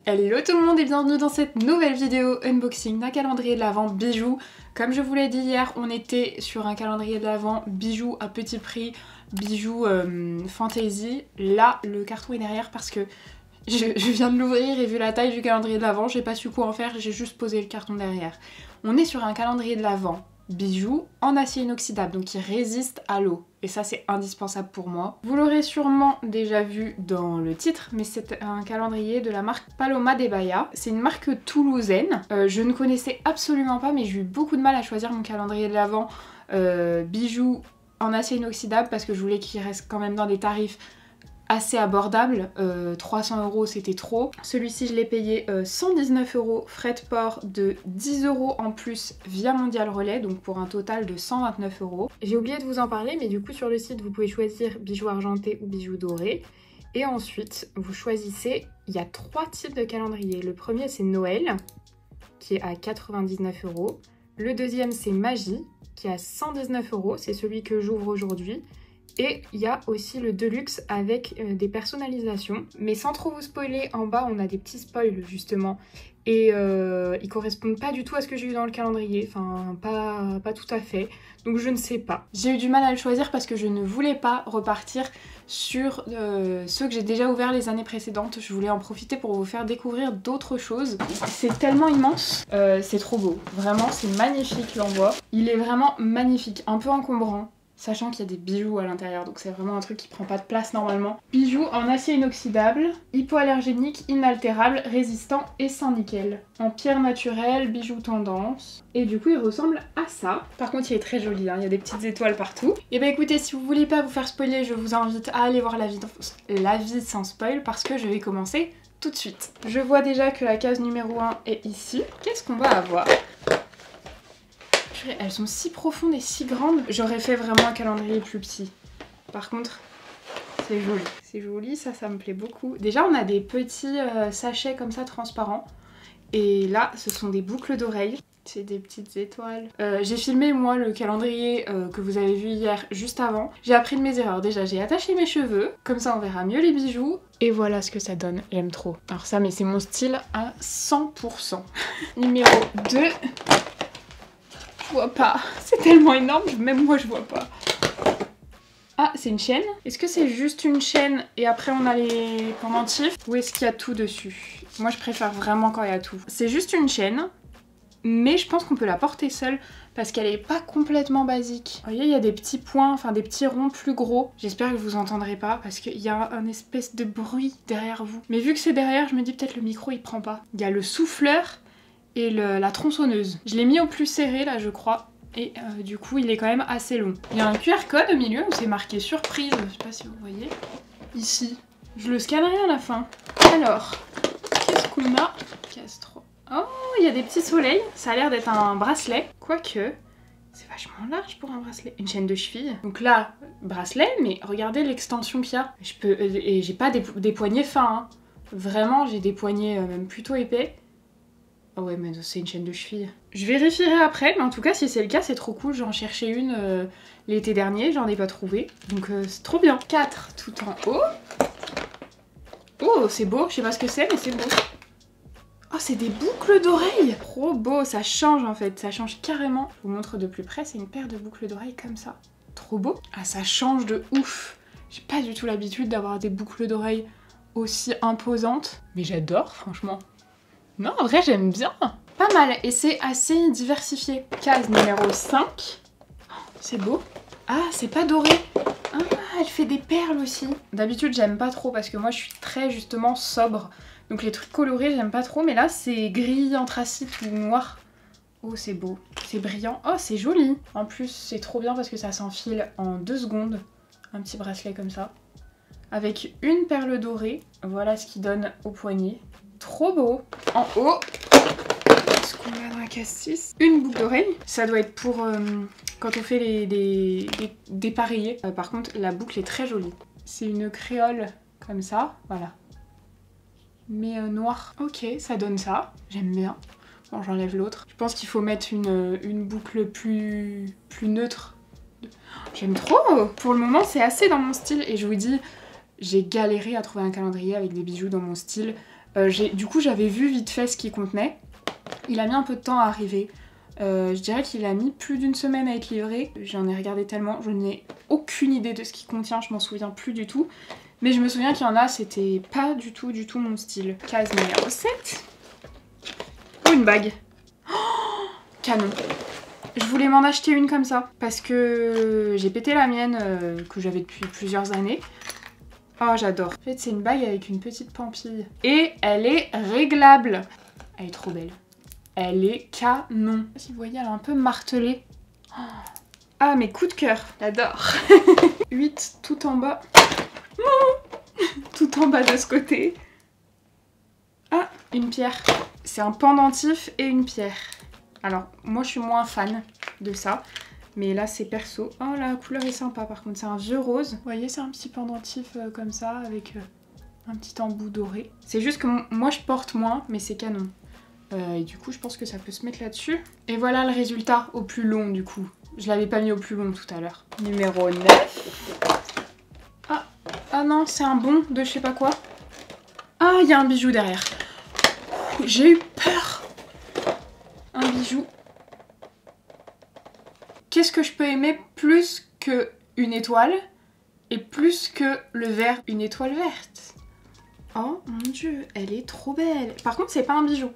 Hello tout le monde et bienvenue dans cette nouvelle vidéo unboxing d'un calendrier de l'Avent bijoux. Comme je vous l'ai dit hier, on était sur un calendrier de l'Avent bijoux à petit prix, bijoux fantasy. Là, le carton est derrière parce que je viens de l'ouvrir et vu la taille du calendrier de l'Avent, j'ai pas su quoi en faire, j'ai juste posé le carton derrière. On est sur un calendrier de l'Avent bijoux en acier inoxydable, donc qui résiste à l'eau. Et ça c'est indispensable pour moi. Vous l'aurez sûrement déjà vu dans le titre, mais c'est un calendrier de la marque Paloma de Bahia. C'est une marque toulousaine. Je ne connaissais absolument pas, mais j'ai eu beaucoup de mal à choisir mon calendrier de l'Avent bijoux en acier inoxydable parce que je voulais qu'il reste quand même dans des tarifs assez abordable, 300 € c'était trop. Celui-ci je l'ai payé 119 €, frais de port de 10 € en plus via Mondial Relais, donc pour un total de 129 €. J'ai oublié de vous en parler, mais du coup sur le site vous pouvez choisir bijoux argentés ou bijoux dorés. Et ensuite vous choisissez, il y a 3 types de calendrier. Le premier c'est Noël, qui est à 99 €. Le deuxième c'est Magie, qui est à 119 €, c'est celui que j'ouvre aujourd'hui. Et il y a aussi le Deluxe avec des personnalisations. Mais sans trop vous spoiler, en bas on a des petits spoils justement. Et ils correspondent pas du tout à ce que j'ai eu dans le calendrier. Enfin, pas tout à fait. Donc je ne sais pas. J'ai eu du mal à le choisir parce que je ne voulais pas repartir sur ceux que j'ai déjà ouverts les années précédentes. Je voulais en profiter pour vous faire découvrir d'autres choses. C'est tellement immense. C'est trop beau. Vraiment, c'est magnifique l'envoi. Il est vraiment magnifique. Un peu encombrant. Sachant qu'il y a des bijoux à l'intérieur, donc c'est vraiment un truc qui prend pas de place normalement. Bijoux en acier inoxydable, hypoallergénique, inaltérable, résistant et sans nickel. En pierre naturelle, bijoux tendance. Et du coup il ressemble à ça. Par contre il est très joli, hein, il y a des petites étoiles partout. Et bah écoutez, si vous voulez pas vous faire spoiler, je vous invite à aller voir l'avis sans spoil parce que je vais commencer tout de suite. Je vois déjà que la case numéro 1 est ici. Qu'est-ce qu'on va avoir ? Elles sont si profondes et si grandes. J'aurais fait vraiment un calendrier plus petit. Par contre, c'est joli. C'est joli, ça me plaît beaucoup. Déjà, on a des petits sachets comme ça transparents. Et là, ce sont des boucles d'oreilles. C'est des petites étoiles. J'ai filmé moi le calendrier que vous avez vu hier juste avant. J'ai appris de mes erreurs. Déjà, j'ai attaché mes cheveux. Comme ça, on verra mieux les bijoux. Et voilà ce que ça donne. J'aime trop. Alors ça, mais c'est mon style à 100%. Numéro 2. Je vois pas, c'est tellement énorme, même moi je vois pas. Ah, c'est une chaîne. Est-ce que c'est juste une chaîne et après on a les pendentifs? Ou est-ce qu'il y a tout dessus? Moi je préfère vraiment quand il y a tout. C'est juste une chaîne, mais je pense qu'on peut la porter seule parce qu'elle est pas complètement basique. Vous voyez, il y a des petits points, enfin des petits ronds plus gros. J'espère que vous entendrez pas parce qu'il y a un espèce de bruit derrière vous. Mais vu que c'est derrière, je me dis peut-être le micro il prend pas. Il y a le souffleur et la tronçonneuse. Je l'ai mis au plus serré là je crois et du coup il est quand même assez long. Il y a un QR code au milieu où c'est marqué surprise, je sais pas si vous voyez, ici. Je le scannerai à la fin. Alors, qu'est-ce qu'on a? Castro. Oh, il y a des petits soleils, ça a l'air d'être un bracelet, quoique c'est vachement large pour un bracelet. Une chaîne de cheville. Donc là, bracelet, mais regardez l'extension qu'il y a. Et j'ai pas des poignets fins, hein. Vraiment j'ai des poignets même plutôt épais. Oh ouais, mais c'est une chaîne de cheville. Je vérifierai après, mais en tout cas, si c'est le cas, c'est trop cool. J'en cherchais une l'été dernier, j'en ai pas trouvé. Donc c'est trop bien. 4 tout en haut. Oh, c'est beau. Je sais pas ce que c'est, mais c'est beau. Oh, c'est des boucles d'oreilles. Trop beau, ça change en fait. Ça change carrément. Je vous montre de plus près, c'est une paire de boucles d'oreilles comme ça. Trop beau. Ah, ça change de ouf. J'ai pas du tout l'habitude d'avoir des boucles d'oreilles aussi imposantes. Mais j'adore, franchement. Non, en vrai, j'aime bien. Pas mal, et c'est assez diversifié. Case numéro 5. C'est beau. Ah, c'est pas doré. Ah, elle fait des perles aussi. D'habitude, j'aime pas trop parce que moi, je suis très, justement, sobre. Donc les trucs colorés, j'aime pas trop. Mais là, c'est gris, anthracite ou noir. Oh, c'est beau. C'est brillant. Oh, c'est joli. En plus, c'est trop bien parce que ça s'enfile en 2 secondes. Un petit bracelet comme ça. Avec une perle dorée. Voilà ce qu'il donne au poignet. Trop beau. En haut, ce qu'on a dans la case 6, une boucle d'oreille. Ça doit être pour quand on fait des pareillés. Par contre, la boucle est très jolie. C'est une créole comme ça, voilà. Mais noire. Ok, ça donne ça. J'aime bien. Bon, j'enlève l'autre. Je pense qu'il faut mettre une boucle plus neutre. J'aime trop. Pour le moment, c'est assez dans mon style. Et je vous dis, j'ai galéré à trouver un calendrier avec des bijoux dans mon style. Du coup j'avais vu vite fait ce qu'il contenait. Il a mis un peu de temps à arriver. Je dirais qu'il a mis plus d'une semaine à être livré. J'en ai regardé tellement, je n'ai aucune idée de ce qu'il contient, je m'en souviens plus du tout. Mais je me souviens qu'il y en a, c'était pas du tout mon style. Case numéro 7. Oh, une bague. Oh, canon. Je voulais m'en acheter une comme ça, parce que j'ai pété la mienne que j'avais depuis plusieurs années. Oh, j'adore. En fait, c'est une bague avec une petite pampille. Et elle est réglable. Elle est trop belle. Elle est canon. Si vous voyez, elle est un peu martelée. Oh. Ah, mais coup de cœur. J'adore. 8 tout en bas. Tout en bas de ce côté. Ah, une pierre. C'est un pendentif et une pierre. Alors, moi je suis moins fan de ça. Mais là c'est perso. Oh, la couleur est sympa par contre. C'est un vieux rose. Vous voyez, c'est un petit pendentif comme ça avec un petit embout doré. C'est juste que moi je porte moins, mais c'est canon. Et du coup je pense que ça peut se mettre là-dessus. Et voilà le résultat au plus long du coup. Je l'avais pas mis au plus long tout à l'heure. Numéro 9. Ah non, c'est un bon de je sais pas quoi. Ah, il y a un bijou derrière. J'ai eu peur. Un bijou. Qu'est-ce que je peux aimer plus que une étoile et plus que le vert, une étoile verte? Oh mon dieu, elle est trop belle. Par contre, c'est pas un bijou.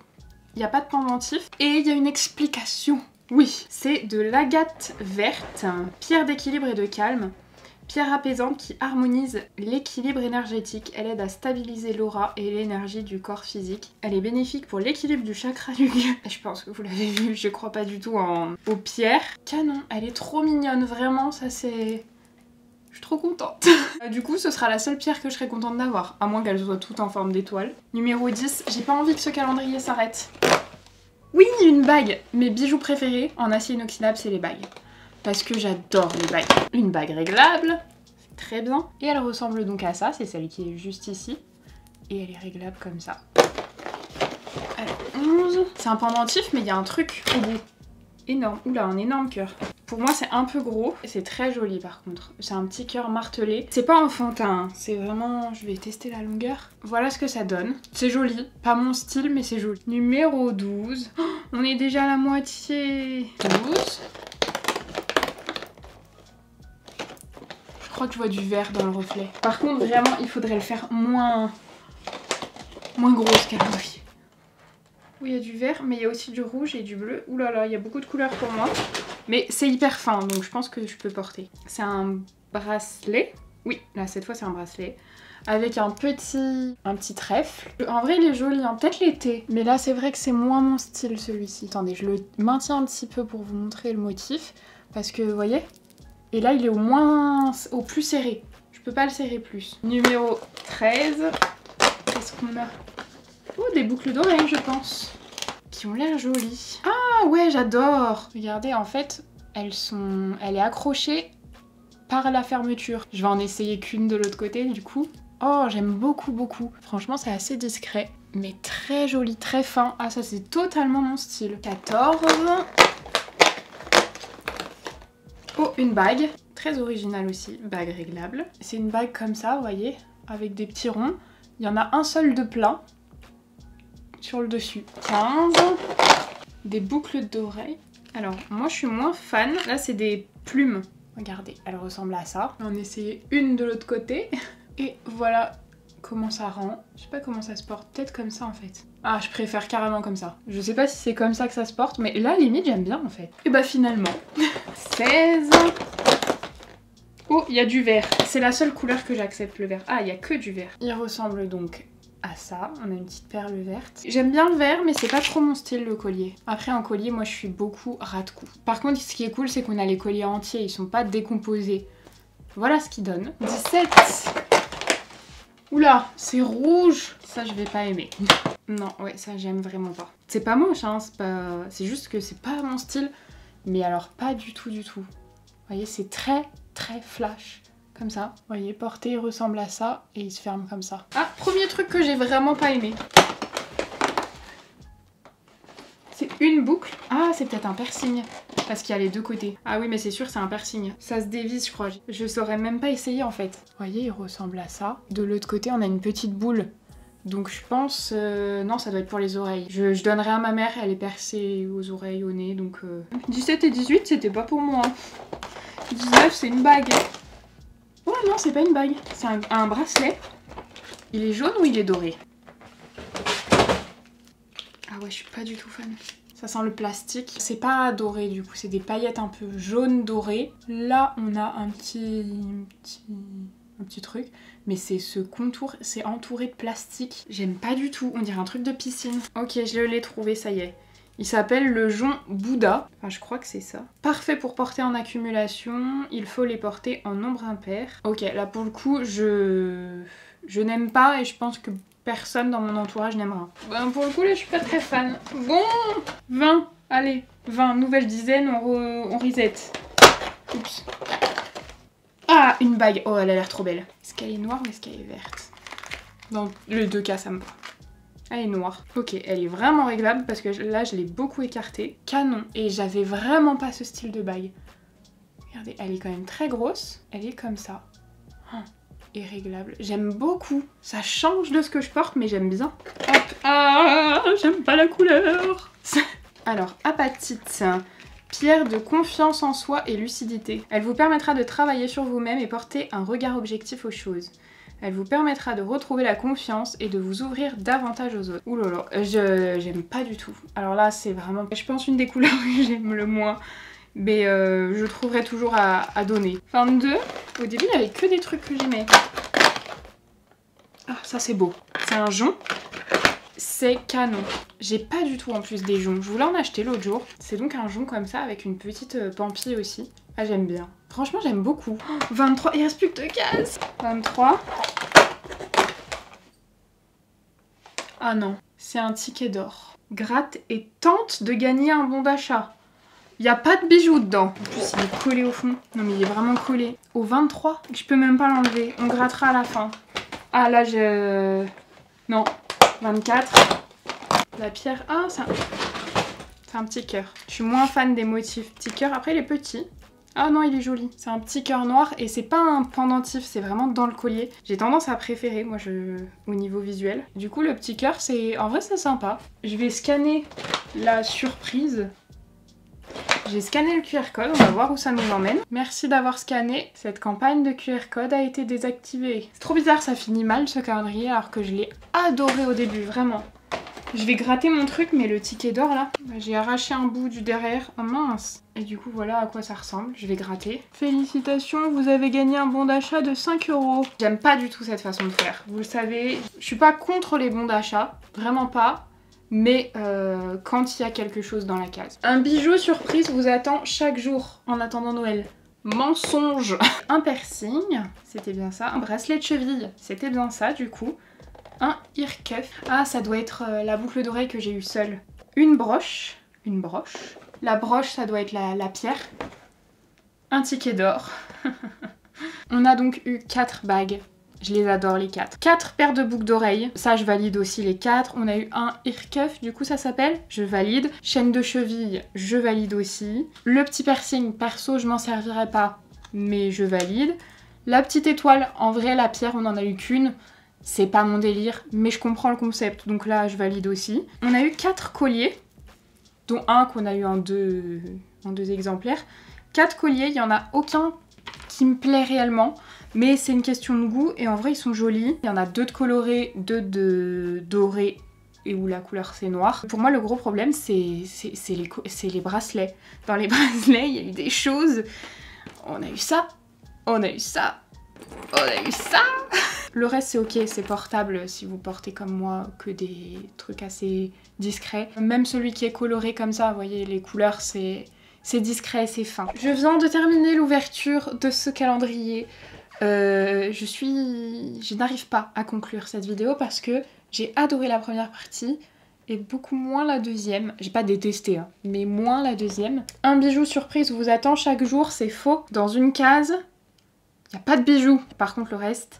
Il n'y a pas de pendentif. Et il y a une explication. Oui, c'est de l'agate verte, pierre d'équilibre et de calme. Pierre apaisante qui harmonise l'équilibre énergétique. Elle aide à stabiliser l'aura et l'énergie du corps physique. Elle est bénéfique pour l'équilibre du chakra du gueux. Je pense que vous l'avez vu, je crois pas du tout aux pierres. Canon, elle est trop mignonne, vraiment, ça c'est... Je suis trop contente. Du coup, ce sera la seule pierre que je serai contente d'avoir, à moins qu'elle soit toute en forme d'étoile. Numéro 10, j'ai pas envie que ce calendrier s'arrête. Oui, une bague. Mes bijoux préférés en acier inoxydable, c'est les bagues. Parce que j'adore les bagues. Une bague réglable, c'est très bien. Et elle ressemble donc à ça, c'est celle qui est juste ici. Et elle est réglable comme ça. Alors, 11. C'est un pendentif, mais il y a un truc au bout. Énorme. Oula, un énorme cœur. Pour moi, c'est un peu gros. C'est très joli par contre. C'est un petit cœur martelé. C'est pas enfantin, c'est vraiment... Je vais tester la longueur. Voilà ce que ça donne. C'est joli. Pas mon style, mais c'est joli. Numéro 12. Oh, on est déjà à la moitié. 12. Je crois que je vois du vert dans le reflet. Par contre, vraiment, il faudrait le faire moins gros ce calendrier. Oui, il y a du vert, mais il y a aussi du rouge et du bleu. Ouh là là, il y a beaucoup de couleurs pour moi. Mais c'est hyper fin, donc je pense que je peux porter. C'est un bracelet. Oui, là, cette fois, c'est un bracelet. Avec un petit trèfle. En vrai, il est joli, hein. Peut-être l'été. Mais là, c'est vrai que c'est moins mon style, celui-ci. Attendez, je le maintiens un petit peu pour vous montrer le motif. Parce que, vous voyez ? Et là, il est au plus serré. Je peux pas le serrer plus. Numéro 13. Qu'est-ce qu'on a? Oh, des boucles d'oreilles, je pense. Qui ont l'air jolies. Ah ouais, j'adore. Regardez, en fait, elle est accrochée par la fermeture. Je vais en essayer qu'une de l'autre côté, du coup. Oh, j'aime beaucoup, beaucoup. Franchement, c'est assez discret. Mais très joli, très fin. Ah, ça, c'est totalement mon style. 14. Oh, une bague, très originale aussi, bague réglable. C'est une bague comme ça, vous voyez, avec des petits ronds. Il y en a un seul de plein sur le dessus. 15. Des boucles d'oreilles. Alors, moi je suis moins fan. Là, c'est des plumes. Regardez, elle ressemble à ça. On va en essayer une de l'autre côté. Et voilà comment ça rend. Je sais pas comment ça se porte, peut-être comme ça en fait. Ah, je préfère carrément comme ça. Je sais pas si c'est comme ça que ça se porte, mais là, limite, j'aime bien en fait. Et bah finalement, 16. Oh, il y a du vert. C'est la seule couleur que j'accepte, le vert. Ah, il y a que du vert. Il ressemble donc à ça. On a une petite perle verte. J'aime bien le vert, mais c'est pas trop mon style, le collier. Après, en collier, moi, je suis beaucoup ras-de-cou. Par contre, ce qui est cool, c'est qu'on a les colliers entiers. Ils sont pas décomposés. Voilà ce qu'ils donnent. 17. Oula, c'est rouge. Ça, je vais pas aimer. Non, ouais, ça, j'aime vraiment pas. C'est pas moche, hein. C'est juste que c'est pas mon style. Mais alors, pas du tout, du tout. Vous voyez, c'est très, très flash. Comme ça. Vous voyez, porté, il ressemble à ça. Et il se ferme comme ça. Ah, premier truc que j'ai vraiment pas aimé. C'est une boucle. Ah, c'est peut-être un piercing. Parce qu'il y a les deux côtés. Ah oui, mais c'est sûr, c'est un piercing. Ça se dévisse, je crois. Je saurais même pas essayer, en fait. Vous voyez, il ressemble à ça. De l'autre côté, on a une petite boule Donc je pense... non, ça doit être pour les oreilles. Je donnerai à ma mère, elle est percée aux oreilles, au nez, donc... 17 et 18, c'était pas pour moi. 19, c'est une bague. Oh non, c'est pas une bague, c'est un bracelet. Il est jaune ou il est doré? Ah ouais, je suis pas du tout fan. Ça sent le plastique. C'est pas doré du coup, c'est des paillettes un peu jaune doré. Là, on a un petit truc. Mais c'est ce contour, c'est entouré de plastique. J'aime pas du tout, on dirait un truc de piscine. Ok, je l'ai trouvé, ça y est. Il s'appelle le jonc Bouddha. Enfin, je crois que c'est ça. Parfait pour porter en accumulation. Il faut les porter en nombre impair. Ok, là pour le coup, je n'aime pas et je pense que personne dans mon entourage n'aimera. Ben, pour le coup, là, je suis pas très fan. Bon, 20. Allez, 20. Nouvelle dizaine, on reset. Oups. Ah, une bague. Oh, elle a l'air trop belle. Est-ce qu'elle est noire ou est-ce qu'elle est verte? Dans les deux cas, ça me va. Elle est noire. Ok, elle est vraiment réglable parce que là, je l'ai beaucoup écartée. Canon. Et j'avais vraiment pas ce style de bague. Regardez, elle est quand même très grosse. Elle est comme ça. Oh, et réglable. J'aime beaucoup. Ça change de ce que je porte, mais j'aime bien. Hop. Ah, j'aime pas la couleur. Alors, apatite. Pierre de confiance en soi et lucidité. Elle vous permettra de travailler sur vous-même et porter un regard objectif aux choses. Elle vous permettra de retrouver la confiance et de vous ouvrir davantage aux autres. Ouh là là, j'aime pas du tout. Alors là, c'est vraiment, je pense, une des couleurs que j'aime le moins. Mais je trouverai toujours à donner. 22, au début, il n'y avait que des trucs que j'aimais. Ah, ça c'est beau. C'est un jonc. C'est canon. J'ai pas du tout en plus des joncs. Je voulais en acheter l'autre jour. C'est donc un jonc comme ça avec une petite pampille aussi. Ah, j'aime bien. Franchement, j'aime beaucoup. 23, il reste plus que 2 cases. 23. Ah non, c'est un ticket d'or. Gratte et tente de gagner un bon d'achat. Il n'y a pas de bijoux dedans. En plus, il est collé au fond. Non, mais il est vraiment collé. Au 23, je peux même pas l'enlever. On grattera à la fin. Ah, là, non. 24. La pierre. Ah, c'est un petit cœur. Je suis moins fan des motifs petit cœur. Après, il est petit. Ah non, il est joli. C'est un petit cœur noir et c'est pas un pendentif, c'est vraiment dans le collier. J'ai tendance à préférer, moi, au niveau visuel. Du coup, le petit cœur, en vrai, c'est sympa. Je vais scanner la surprise. J'ai scanné le QR code, on va voir où ça nous emmène. Merci d'avoir scanné. Cette campagne de QR code a été désactivée. C'est trop bizarre, ça finit mal ce calendrier alors que je l'ai adoré au début, vraiment. Je vais gratter mon truc, mais le ticket d'or là, j'ai arraché un bout du derrière. Oh mince. Et du coup, voilà à quoi ça ressemble. Je vais gratter. Félicitations, vous avez gagné un bon d'achat de 5 €. J'aime pas du tout cette façon de faire. Vous le savez, je suis pas contre les bons d'achat. Vraiment pas. Mais quand il y a quelque chose dans la case. Un bijou surprise vous attend chaque jour en attendant Noël. Mensonge. Un piercing, c'était bien ça. Un bracelet de cheville, c'était bien ça du coup. Un ear cuff. Ah, ça doit être la boucle d'oreille que j'ai eue seule. Une broche. Une broche. La broche, ça doit être la pierre. Un ticket d'or. On a donc eu 4 bagues. Je les adore les 4. 4 paires de boucles d'oreilles. Ça, je valide aussi les 4. On a eu un ear cuff, du coup ça s'appelle. Je valide. Chaîne de cheville, je valide aussi. Le petit piercing, perso, je m'en servirai pas, mais je valide. La petite étoile, en vrai, la pierre, on en a eu qu'une. C'est pas mon délire, mais je comprends le concept, donc là, je valide aussi. On a eu 4 colliers, dont un qu'on a eu en deux exemplaires. 4 colliers, il y en a aucun qui me plaît réellement. Mais c'est une question de goût et en vrai ils sont jolis. Il y en a 2 de colorés, 2 de dorés et où la couleur c'est noir. Pour moi le gros problème c'est les bracelets. Dans les bracelets il y a eu des choses. On a eu ça, on a eu ça, on a eu ça. Le reste c'est ok, c'est portable si vous portez comme moi que des trucs assez discrets. Même celui qui est coloré comme ça, vous voyez les couleurs c'est discret, c'est fin. Je viens de terminer l'ouverture de ce calendrier. Je n'arrive pas à conclure cette vidéo parce que j'ai adoré la première partie et beaucoup moins la deuxième. J'ai pas détesté, hein, mais moins la deuxième. Un bijou surprise vous attend chaque jour, c'est faux. Dans une case, il n'y a pas de bijoux. Par contre, le reste,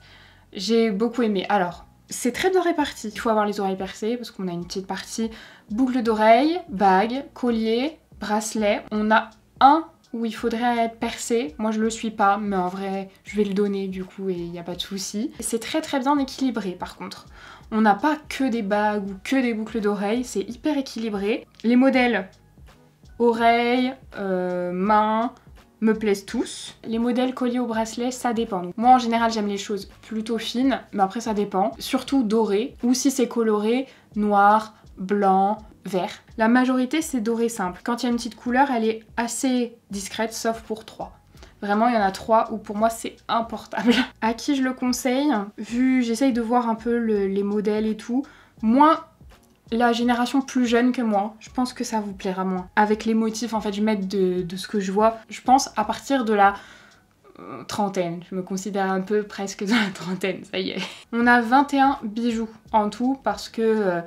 j'ai beaucoup aimé. Alors, c'est très bien réparti. Il faut avoir les oreilles percées parce qu'on a une petite partie boucle d'oreille, bague, collier, bracelet. On a un où il faudrait être percé. Moi je le suis pas, mais en vrai je vais le donner du coup et il n'y a pas de souci. C'est très très bien équilibré par contre. On n'a pas que des bagues ou que des boucles d'oreilles, c'est hyper équilibré. Les modèles oreilles, mains, me plaisent tous. Les modèles collier au bracelet, ça dépend. Donc, moi en général j'aime les choses plutôt fines, mais après ça dépend. Surtout doré, ou si c'est coloré, noir, blanc, vert. La majorité c'est doré simple. Quand il y a une petite couleur, elle est assez discrète, sauf pour 3. Vraiment, il y en a 3 où pour moi c'est importable. À qui je le conseille? Vu, j'essaye de voir un peu les modèles et tout. Moi, la génération plus jeune que moi, je pense que ça vous plaira moins. Avec les motifs, en fait, je vais mettre de ce que je vois. Je pense à partir de la trentaine. Je me considère un peu presque dans la trentaine, ça y est. On a 21 bijoux en tout parce que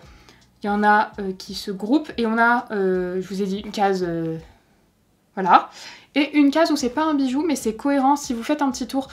y en a qui se groupent et on a, je vous ai dit, une case... voilà. Et une case où c'est pas un bijou mais c'est cohérent. Si vous faites un petit tour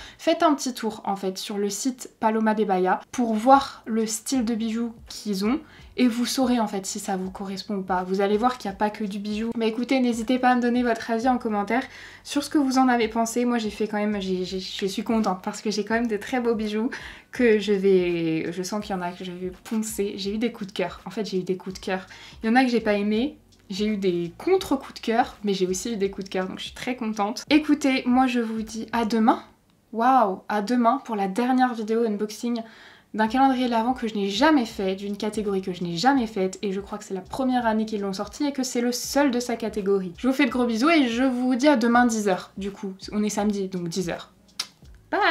en fait sur le site Paloma de Bahia pour voir le style de bijoux qu'ils ont et vous saurez en fait si ça vous correspond ou pas. Vous allez voir qu'il n'y a pas que du bijou. Mais écoutez, n'hésitez pas à me donner votre avis en commentaire sur ce que vous en avez pensé. Moi j'ai fait quand même, je suis contente parce que j'ai quand même de très beaux bijoux que je sens qu'il y en a que je vais poncer. J'ai eu des coups de cœur. En fait j'ai eu des coups de cœur. Il y en a que j'ai pas aimé. J'ai eu des contre-coups de cœur, mais j'ai aussi eu des coups de cœur, donc je suis très contente. Écoutez, moi je vous dis à demain. Waouh, à demain pour la dernière vidéo unboxing d'un calendrier de l'Avent que je n'ai jamais fait, d'une catégorie que je n'ai jamais faite, et je crois que c'est la première année qu'ils l'ont sorti et que c'est le seul de sa catégorie. Je vous fais de gros bisous et je vous dis à demain 10h. Du coup, on est samedi, donc 10h. Bye!